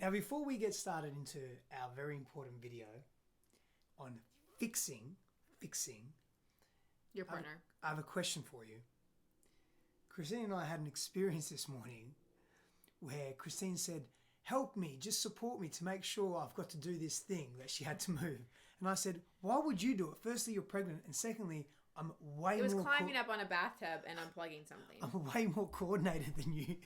Now, before we get started into our very important video on fixing your partner, I have a question for you. Christine and I had an experience this morning where Christine said, help me, just support me to make sure I've got to do this thing that she had to move. And I said, why would you do it? Firstly, you're pregnant. And secondly, I'm way more... It was climbing up on a bathtub and unplugging something. I'm way more coordinated than you.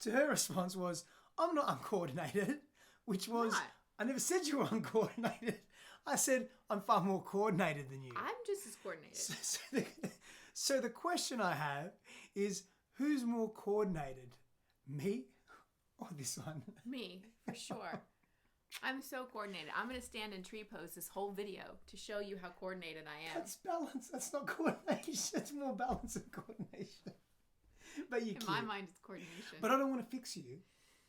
To her response was, I'm not uncoordinated, which was, Not. I never said you were uncoordinated. I said, I'm far more coordinated than you. I'm just as coordinated. So the question I have is, who's more coordinated? Me or this one? Me, for sure. I'm so coordinated. I'm going to stand in tree pose this whole video to show you how coordinated I am. That's balance. That's not coordination. It's more balance than coordination. But you're In my mind, it's coordination. But I don't want to fix you.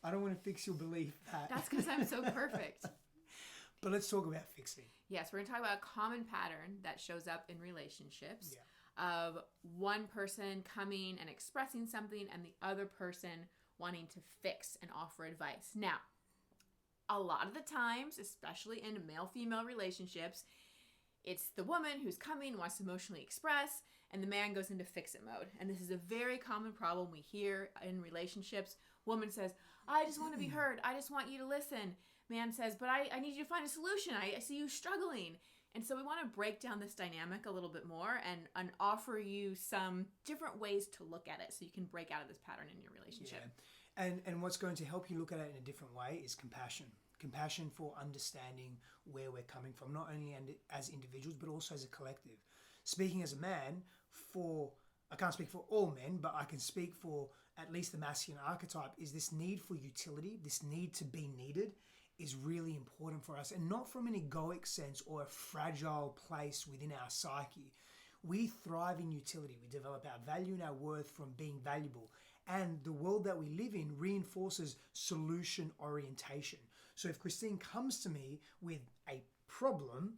I don't want to fix your belief that... That's because I'm so perfect. But let's talk about fixing. Yes, we're going to talk about a common pattern that shows up in relationships. Yeah. Of one person coming and expressing something and the other person wanting to fix and offer advice. Now, a lot of the times, especially in male-female relationships, it's the woman who's coming, wants to emotionally express, and the man goes into fix-it mode. And this is a very common problem we hear in relationships. Woman says, I just want to be heard. I just want you to listen. Man says, but I need you to find a solution. I see you struggling. And so we want to break down this dynamic a little bit more and offer you some different ways to look at it so you can break out of this pattern in your relationship. Yeah. And what's going to help you look at it in a different way is compassion. Compassion for understanding where we're coming from, not only as individuals, but also as a collective. Speaking as a man, I can't speak for all men, but I can speak for at least the masculine archetype, is this need for utility, this need to be needed, is really important for us, and not from an egoic sense or a fragile place within our psyche. We thrive in utility. We develop our value and our worth from being valuable. And the world that we live in reinforces solution orientation. So if Christine comes to me with a problem,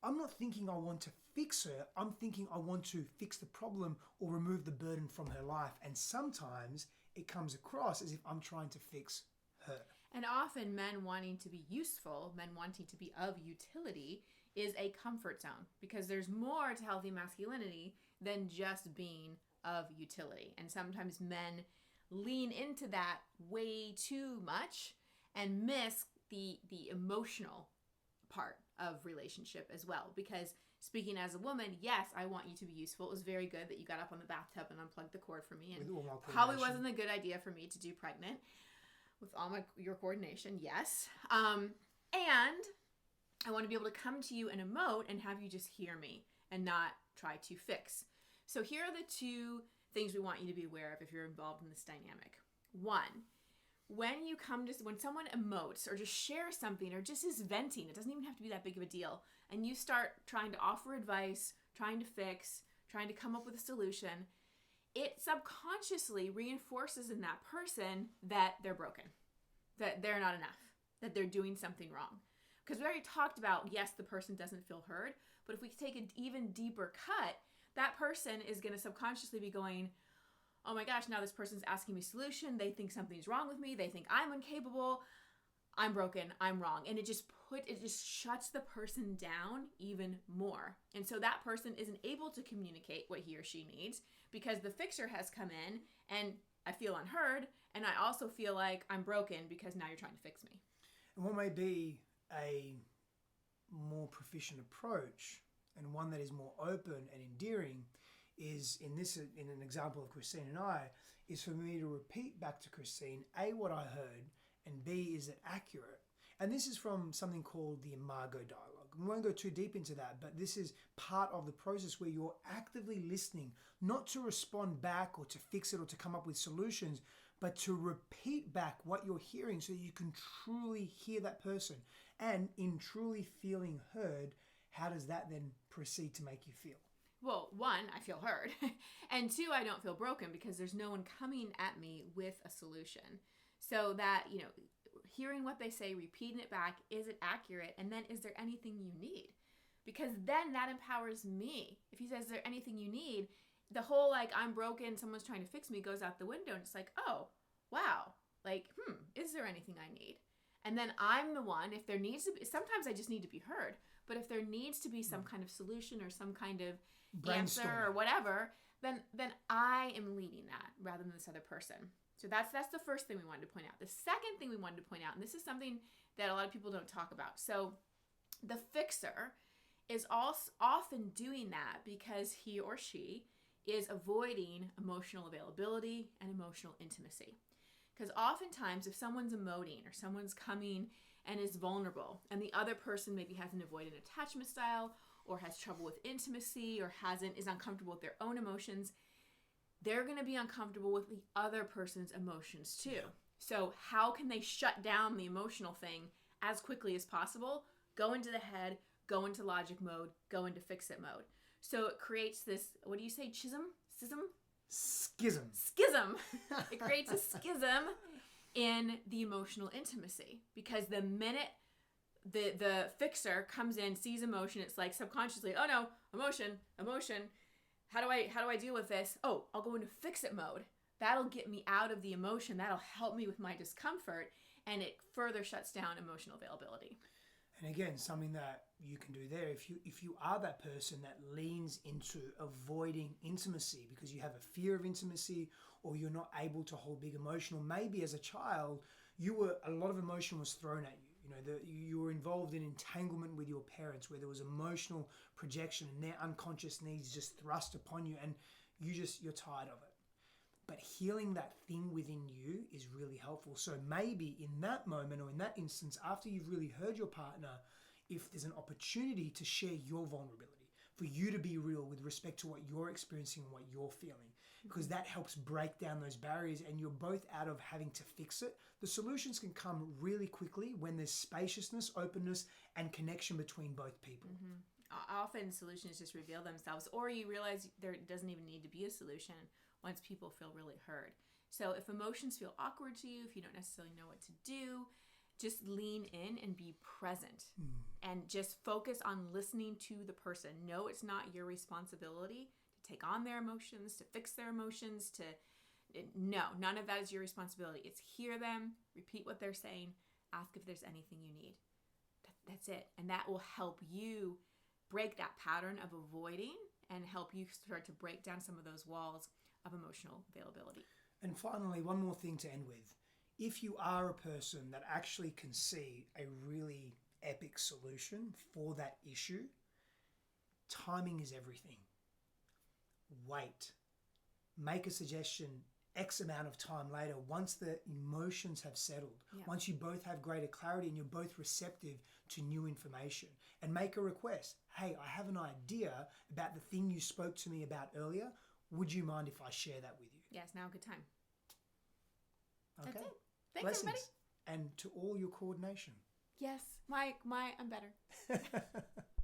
I'm not thinking I want to fix her. I'm thinking I want to fix the problem or remove the burden from her life. And sometimes it comes across as if I'm trying to fix her. And often men wanting to be useful, men wanting to be of utility, is a comfort zone because there's more to healthy masculinity than just being of utility. And sometimes men lean into that way too much and miss the emotional part of relationship as well. Because speaking as a woman, yes, I want you to be useful. It was very good that you got up on the bathtub and unplugged the cord for me. And probably wasn't a good idea for me to do pregnant. With all your coordination, yes. And I want to be able to come to you and emote and have you just hear me and not try to fix. So here are the two things we want you to be aware of if you're involved in this dynamic. One, when someone emotes or just shares something or just is venting, it doesn't even have to be that big of a deal, and you start trying to offer advice, trying to fix, trying to come up with a solution, it subconsciously reinforces in that person that they're broken, that they're not enough, that they're doing something wrong. Because we already talked about, yes, the person doesn't feel heard, but if we take an even deeper cut, that person is going to subconsciously be going, oh my gosh, now this person's asking me a solution. They think something's wrong with me. They think I'm incapable. I'm broken. I'm wrong. And it just shuts the person down even more. And so that person isn't able to communicate what he or she needs because the fixer has come in and I feel unheard. And I also feel like I'm broken because now you're trying to fix me. And what may be a more proficient approach and one that is more open and endearing is in an example of Christine and I, is for me to repeat back to Christine, A, what I heard, and B, is it accurate? And this is from something called the Imago dialogue. We won't go too deep into that, but this is part of the process where you're actively listening, not to respond back or to fix it or to come up with solutions, but to repeat back what you're hearing so that you can truly hear that person. And in truly feeling heard, how does that then proceed to make you feel? Well, one, I feel heard. And two, I don't feel broken because there's no one coming at me with a solution. So that, hearing what they say, repeating it back, is it accurate? And then is there anything you need? Because then that empowers me. If he says, is there anything you need? The whole I'm broken, someone's trying to fix me goes out the window. And it's like, oh, wow. Is there anything I need? And then I'm the one, if there needs to be, sometimes I just need to be heard, but if there needs to be some kind of solution or some kind of answer or whatever, then I am leading that rather than this other person. So that's the first thing we wanted to point out. The second thing we wanted to point out, and this is something that a lot of people don't talk about. So the fixer is also often doing that because he or she is avoiding emotional availability and emotional intimacy. Because oftentimes if someone's emoting or someone's coming and is vulnerable and the other person maybe has an avoidant attachment style or has trouble with intimacy or is uncomfortable with their own emotions, they're going to be uncomfortable with the other person's emotions too. So how can they shut down the emotional thing as quickly as possible? Go into the head, go into logic mode, go into fix-it mode. So it creates this, what do you say, schism? It creates a schism in the emotional intimacy, because the minute the fixer comes in, sees emotion, it's like subconsciously, oh no, emotion. How do I deal with this? Oh, I'll go into fix-it mode. That'll get me out of the emotion. That'll help me with my discomfort, and it further shuts down emotional availability. And again, something that you can do there, if you are that person that leans into avoiding intimacy because you have a fear of intimacy or you're not able to hold big emotion, or maybe as a child a lot of emotion was thrown at you. You were involved in entanglement with your parents where there was emotional projection and their unconscious needs just thrust upon you, and you're tired of it. But healing that thing within you is really helpful. So maybe in that moment or in that instance, after you've really heard your partner, if there's an opportunity to share your vulnerability, for you to be real with respect to what you're experiencing and what you're feeling, because that helps break down those barriers and you're both out of having to fix it. The solutions can come really quickly when there's spaciousness, openness, and connection between both people. Often solutions just reveal themselves, or you realize there doesn't even need to be a solution once people feel really heard. So if emotions feel awkward to you, if you don't necessarily know what to do, just lean in and be present and just focus on listening to the person. No, it's not your responsibility to take on their emotions, to fix their emotions, no, none of that is your responsibility. It's hear them, repeat what they're saying, ask if there's anything you need. That's it. And that will help you break that pattern of avoiding and help you start to break down some of those walls of emotional availability. And finally, one more thing to end with. If you are a person that actually can see a really epic solution for that issue, timing is everything. Wait. Make a suggestion X amount of time later, once the emotions have settled, once you both have greater clarity and you're both receptive to new information, and make a request. Hey, I have an idea about the thing you spoke to me about earlier. Would you mind if I share that with you? Yes, now a good time. Okay. That's it. Thanks, Blessings. everybody. And to all your coordination. Yes, I'm better.